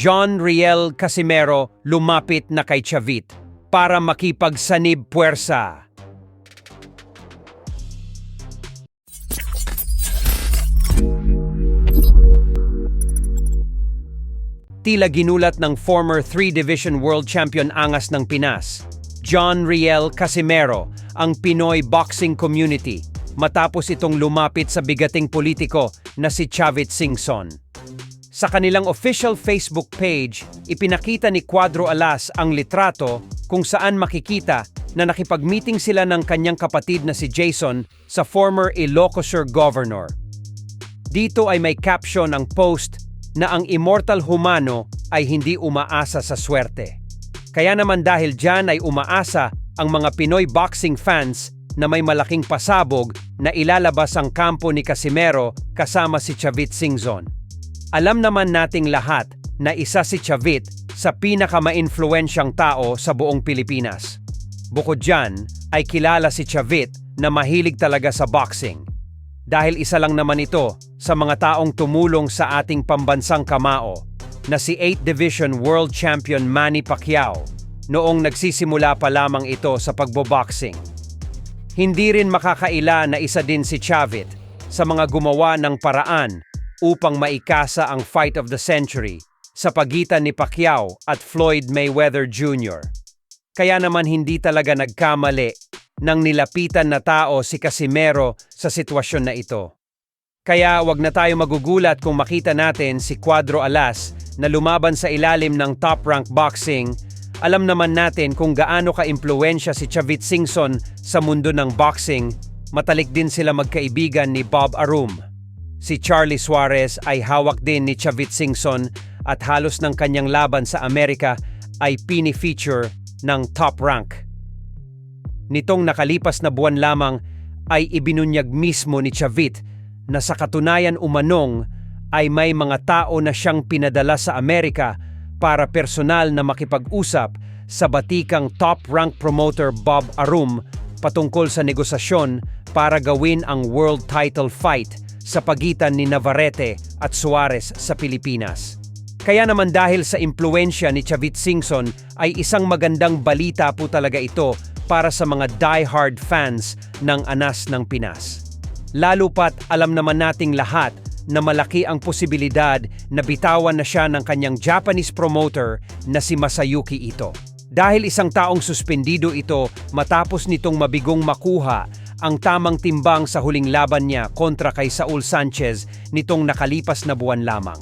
John Riel Casimero lumapit na kay Chavit para makipagsanib puwersa. Tila ginulat ng former 3-division world champion angas ng Pinas, John Riel Casimero, ang Pinoy boxing community matapos itong lumapit sa bigating politiko na si Chavit Singson. Sa kanilang official Facebook page, ipinakita ni Cuadro Alas ang litrato kung saan makikita na nakipag-meeting sila ng kanyang kapatid na si Jason sa former Ilocos Sur Governor. Dito ay may caption ang post na ang immortal humano ay hindi umaasa sa swerte. Kaya naman dahil dyan ay umaasa ang mga Pinoy boxing fans na may malaking pasabog na ilalabas ang kampo ni Casimero kasama si Chavit Singson. Alam naman nating lahat na isa si Chavit sa pinakama-influensyang tao sa buong Pilipinas. Bukod dyan, ay kilala si Chavit na mahilig talaga sa boxing. Dahil isa lang naman ito sa mga taong tumulong sa ating pambansang kamao na si 8th Division World Champion Manny Pacquiao noong nagsisimula pa lamang ito sa pagboboxing. Hindi rin makakaila na isa din si Chavit sa mga gumawa ng paraan upang maikasa ang fight of the century sa pagitan ni Pacquiao at Floyd Mayweather Jr. Kaya naman hindi talaga nagkamali nang nilapitan na tao si Casimero sa sitwasyon na ito. Kaya wag na tayo magugulat kung makita natin si Cuadro Alas na lumaban sa ilalim ng Top Rank Boxing. Alam naman natin kung gaano ka-impluwensya si Chavit Singson sa mundo ng boxing. Matalik din sila magkaibigan ni Bob Arum. Si Charlie Suarez ay hawak din ni Chavit Singson at halos ng kanyang laban sa Amerika ay pini-feature ng Top Rank. Nitong nakalipas na buwan lamang ay ibinunyag mismo ni Chavit na sa katunayan umanong ay may mga tao na siyang pinadala sa Amerika para personal na makipag-usap sa batikang top-rank promoter Bob Arum patungkol sa negosasyon para gawin ang world title fight sa pagitan ni Navarrete at Suarez sa Pilipinas. Kaya naman dahil sa impluensya ni Chavit Singson ay isang magandang balita po talaga ito para sa mga die-hard fans ng Anas ng Pinas. Lalo pat alam naman nating lahat na malaki ang posibilidad na bitawan na siya ng kanyang Japanese promoter na si Masayuki Ito. Dahil isang taong suspendido ito matapos nitong mabigong makuha ang tamang timbang sa huling laban niya kontra kay Saul Sanchez nitong nakalipas na buwan lamang.